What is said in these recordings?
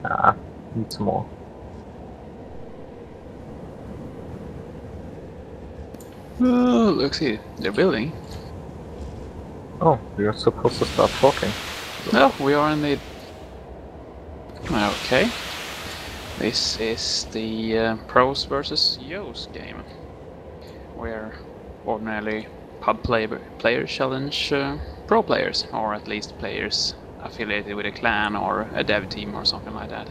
Ah, needs more. Oh, look, see, they're building. Oh, we are supposed to start talking. No, we are in the... Okay. This is the pros versus Yos game, where ordinarily pub players challenge pro players, or at least players affiliated with a clan or a dev team or something like that.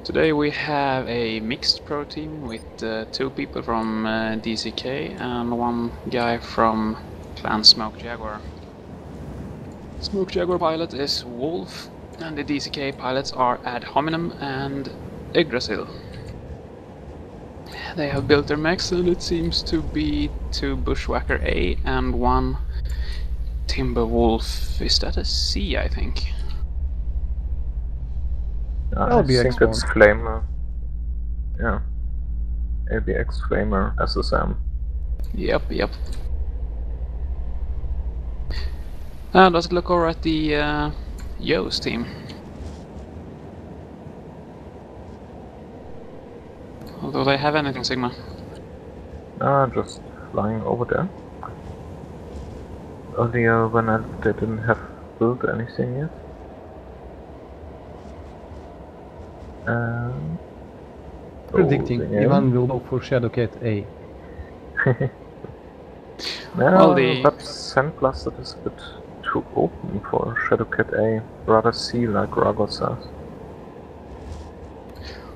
Today we have a mixed pro team with 2 people from thEClaw and 1 guy from clan Smoke Jaguar. Smoke Jaguar pilot is Wolf, and the thEClaw pilots are Ad Hominem and Yggdrasil. They have built their mechs, and it seems to be 2 Bushwhacker A and 1 Timberwolf. Is that a C, I think? I think it's Flamer. Yeah. ABX Flamer SSM. Yep. Let's look over at the Yos team. Although they have anything, Sigma? Just flying over there. Earlier when they didn't have built anything yet. Predicting Ivaan will go for Shadowcat A. Well, but Sandblasted is a bit too open for Shadowcat A. Rather C, like Rago says.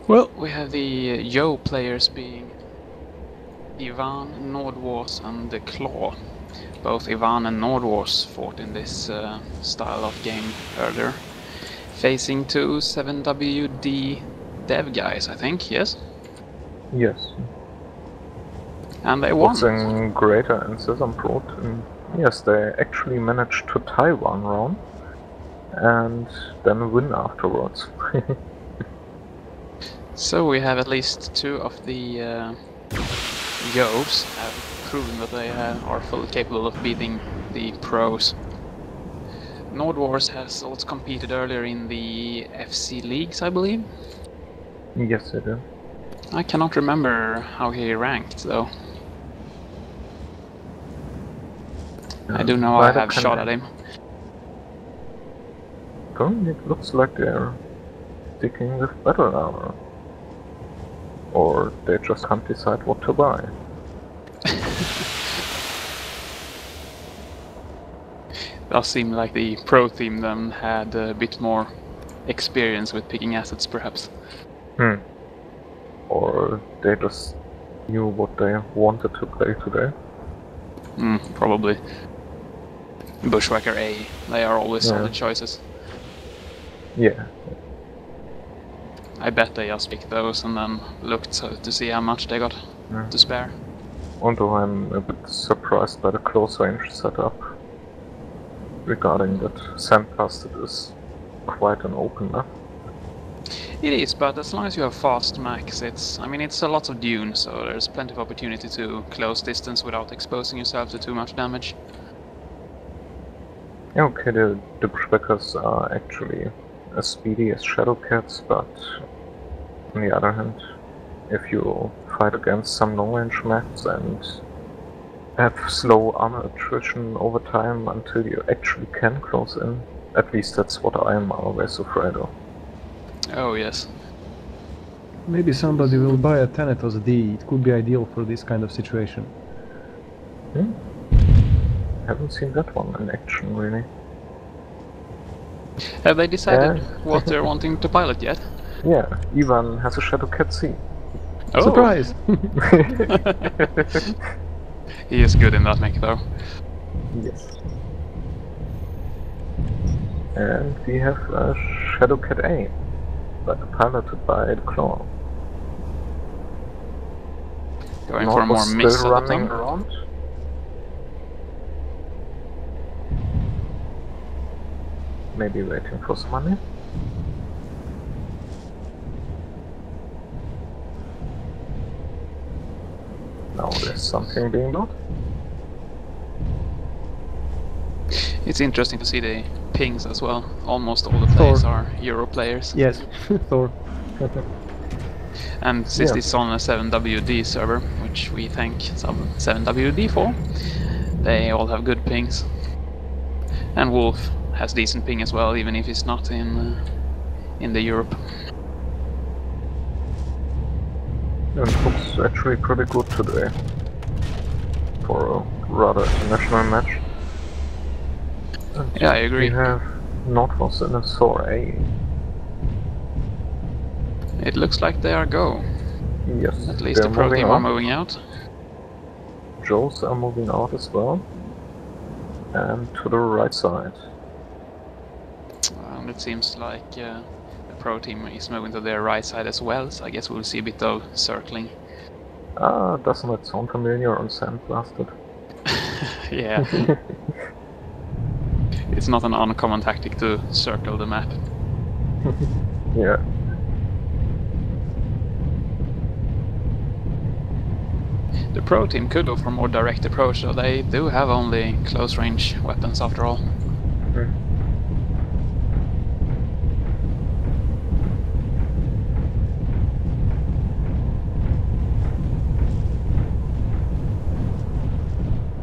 Well, we have the Yo players being Ivaan, nordwars and thEClaw. Both Ivaan and nordwars fought in this style of game earlier. Facing 2 7WD dev guys, I think, yes? Yes. And they won. Boxing Greater and Sessambrot, and yes, they actually managed to tie 1 round and then win afterwards. So we have at least 2 of the Yos have proven that they are fully capable of beating the pros. Nordwars has also competed earlier in the FC leagues, I believe. Yes, they do. I cannot remember how he ranked, though. I do know I have shot at him. Currently it looks like they're sticking with battle armor. Or they just can't decide what to buy. Does seem like the pro team then had a bit more experience with picking assets, perhaps. Or they just knew what they wanted to play today. Probably. Bushwhacker A, they are always solid choices. Yeah. I bet they just picked those and then looked to see how much they got to spare. Although I'm a bit surprised by the close range setup. Regarding that Sandblasted is quite an open map. It is, but as long as you have fast max, it's a lot of dune, so there's plenty of opportunity to close distance without exposing yourself to too much damage. Yeah, okay, the Bushwhackers are actually as speedy as Shadowcats, but on the other hand, if you fight against some long-range maps and have slow armor attrition over time until you actually can close in, at least that's what I'm always afraid of. Oh yes. Maybe somebody will buy a Thanatos D, it could be ideal for this kind of situation. Haven't seen that one in action, really. Have they decided what they're wanting to pilot yet? Yeah, Ivaan has a Shadowcat C. Oh. Surprise! He is good in that mech though. Yes. And we have a Shadowcat A, but piloted by thEClaw. Going for a more mix still of running them. around. Maybe waiting for some money. Now there's something being built. It's interesting to see the pings as well. Almost all the players are Euro players. Yes, Thor. And since Yeah. it's on a 7WD server, which we thank 7WD for, they all have good pings. And Wolf has decent ping as well, even if he's not in the Europe. And it looks actually pretty good today for a rather international match. And Yeah, I agree. we have nordwars in a Thor A. It looks like they are go. Yes, At least the they're pro moving team are on. moving out. Joes are moving out as well. And to the right side. And it seems like the pro team is moving to their right side as well, so I guess we'll see a bit of circling. Doesn't it sound familiar on Sandblasted? Yeah. It's not an uncommon tactic to circle the map. Yeah. The pro team could go for a more direct approach, so they do have only close range weapons after all.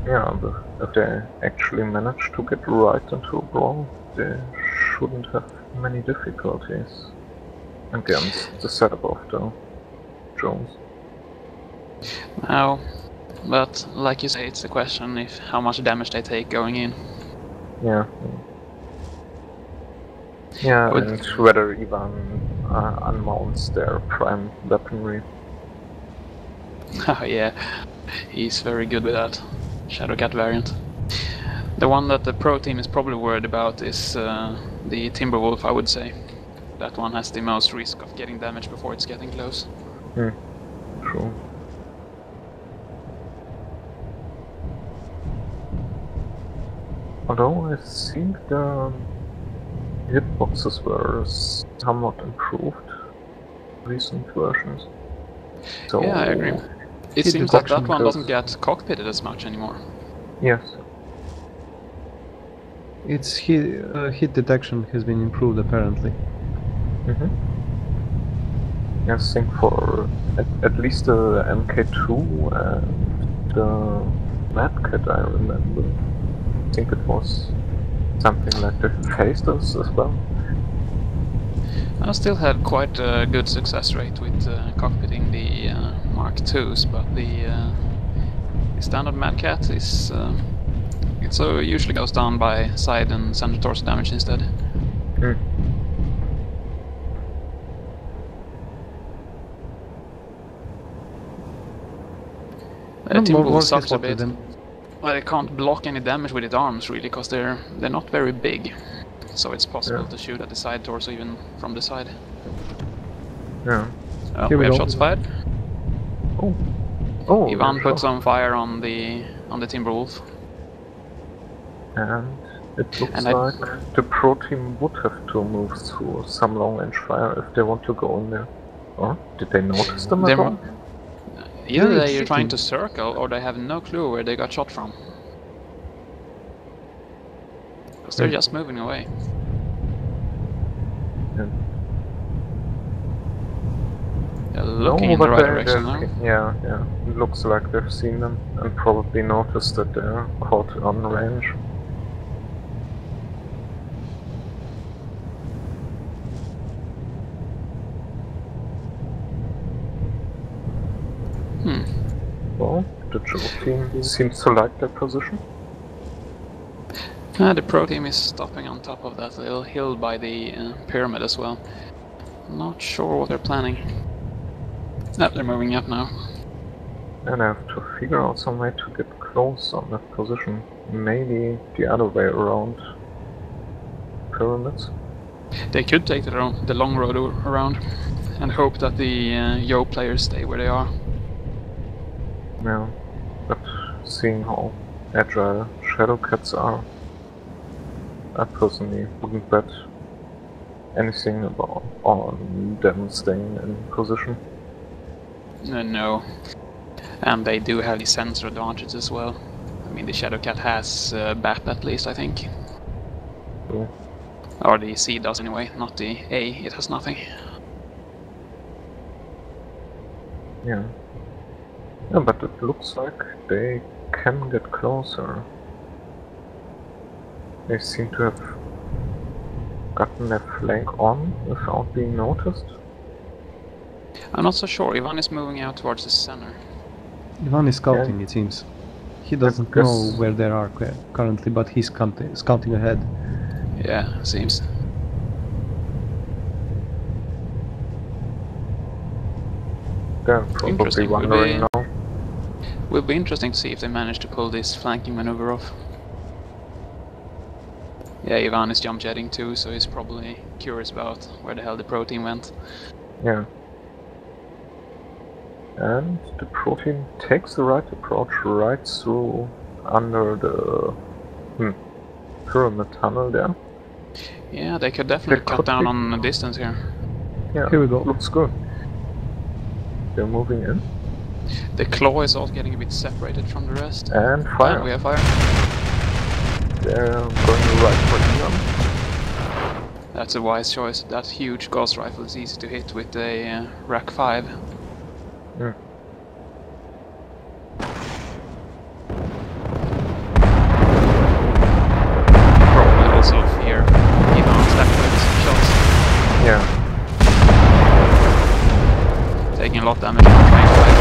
Yeah, but if they actually manage to get right into a brawl, they shouldn't have many difficulties against the setup of the Jones. No, but like you say, it's a question if how much damage they take going in. Yeah. Yeah, Would- and whether Ivaan unmounts their prime weaponry. Oh yeah, he's very good with that Shadowcat variant. The one that the pro team is probably worried about is the Timberwolf, I would say. That one has the most risk of getting damage before it's getting close. True. Although I think the hitboxes were somewhat improved recent versions. So Yeah, I agree. It Hit seems like that detection one goes- doesn't get cockpitted as much anymore. Yes. Its hit detection has been improved apparently. I think for at least the MK2 and the Mad Cat I remember. I think it was something like the Phasers as well. I still had quite a good success rate with cockpitting the Mark IIs, but the standard Mad Cat is it so usually goes down by side and center torso damage instead. Timberwolves sucks a bit. Well, they can't block any damage with its arms really, because they're not very big. So it's possible to shoot at the side torso even from the side. Yeah. Oh, Here we we have go. shots fired. Oh, Ivaan yeah, put sure. some fire on the Timberwolf. And it looks And I- like the pro team would have to move through some long range fire if they want to go in there. Or did they notice them at They're- all? Either Yeah, they're it's trying sitting. to circle, or they have no clue where they got shot from. Because they're just moving away. Yeah. They're looking in the right direction now. Yeah. It looks like they've seen them and probably noticed that they're caught on range. Well, the Joe team seems to like their position. The pro team is stopping on top of that little hill by the pyramid as well. Not sure what they're planning. No, they're moving up now. And I have to figure out some way to get close on that position. Maybe the other way around pyramids. They could take the long road around and hope that the Yo players stay where they are. Yeah, but seeing how agile Shadowcats are, I personally wouldn't bet anything about on them staying in position. No. And they do have the sensor advantage as well. I mean, the Shadowcat has BAP at least, I think. do. Or the C does anyway, not the A, it has nothing. Yeah. Yeah, but it looks like they can get closer. They seem to have gotten their flank on without being noticed. I'm not so sure, Ivaan is moving out towards the center. Ivaan is scouting, it seems. He doesn't guess- know where they are currently, but he's scouting ahead. Yeah, seems. They're probably Interesting, would wondering be- now. Will be interesting to see if they manage to pull this flanking maneuver off. Yeah, Ivaan is jump jetting too, so he's probably curious about where the hell the pro team went. Yeah. And the pro team takes the right approach right through under the pyramid tunnel there. Yeah, they could definitely They cut could down be- on the distance here. Yeah, Here we go. looks good. They're moving in. The claw is also getting a bit separated from the rest. And fire. And we have fire. They're going right for Ivaan. That's a wise choice. That huge gauss rifle is easy to hit with a Rack 5. Mm. Probably also fear Ivaan's accurate shots. Yeah. Taking a lot of damage from trying to fight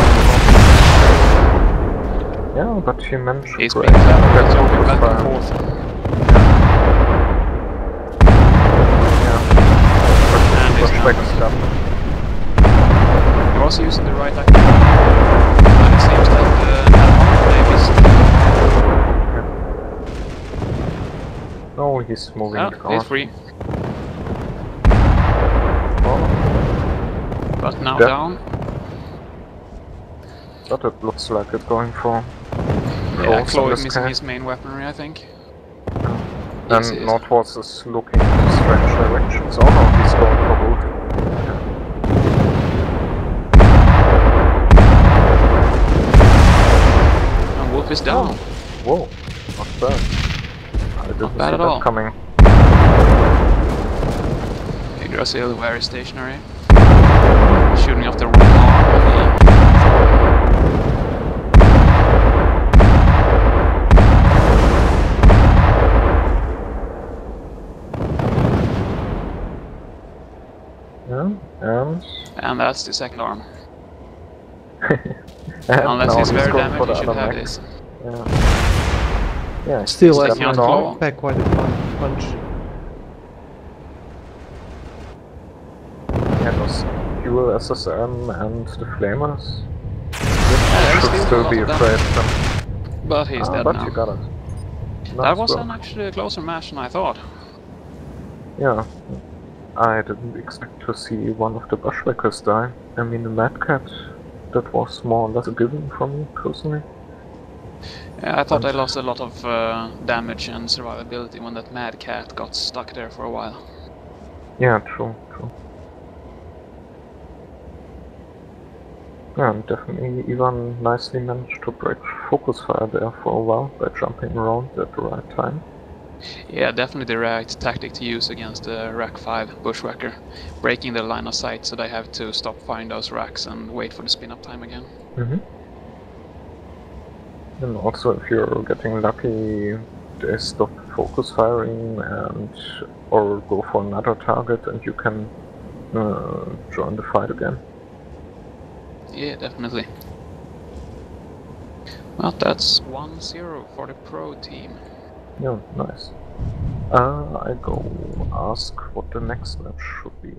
on Yeah, but he managed the to He's break being clever, that he's jumping focus back fire. and forth. Yeah. And he's But down. back is done. He was using the right accurate, but it seems that they missed. No, he's moving Oh, the he's car. free, Oh, but now That- down. but it looks like it's going for Yeah, Claws Claw in is this missing case. his main weaponry, I think. And Yes, he is. Nordwars is looking in strange directions. Oh no, he's going for wood. And Wolf is down. Oh, whoa, not bad. I didn't bad see at that all. coming. Yggdrasil very stationary. Shooting off the wrong arm. Yeah, And that's the second arm. and Unless now he's very going for damaged, the he should other have mech. this. Yeah. Yeah, Still, he's I taking out stepping Claw. down. back quite a punch. Yeah, those dual SSM and the flamers. there's Should still still a be lot of afraid of them. But he's dead But now. you got it. That Nice was work. an actually a closer match than I thought. Yeah. I didn't expect to see one of the bushwhackers die. I mean, the Mad Cat, that was more or less a given for me, personally. Yeah, I thought they lost a lot of damage and survivability when that Mad Cat got stuck there for a while. Yeah, true. Yeah, and definitely Ivaan nicely managed to break focus fire there for a while by jumping around at the right time. Yeah, definitely the right tactic to use against the Rack 5 Bushwhacker. Breaking the line of sight so they have to stop firing those racks and wait for the spin-up time again. And also, if you're getting lucky, they stop focus firing or go for another target, and you can join the fight again. Yeah, definitely. Well, that's 1-0 for the pro team. Yeah, nice. I go ask what the next match should be.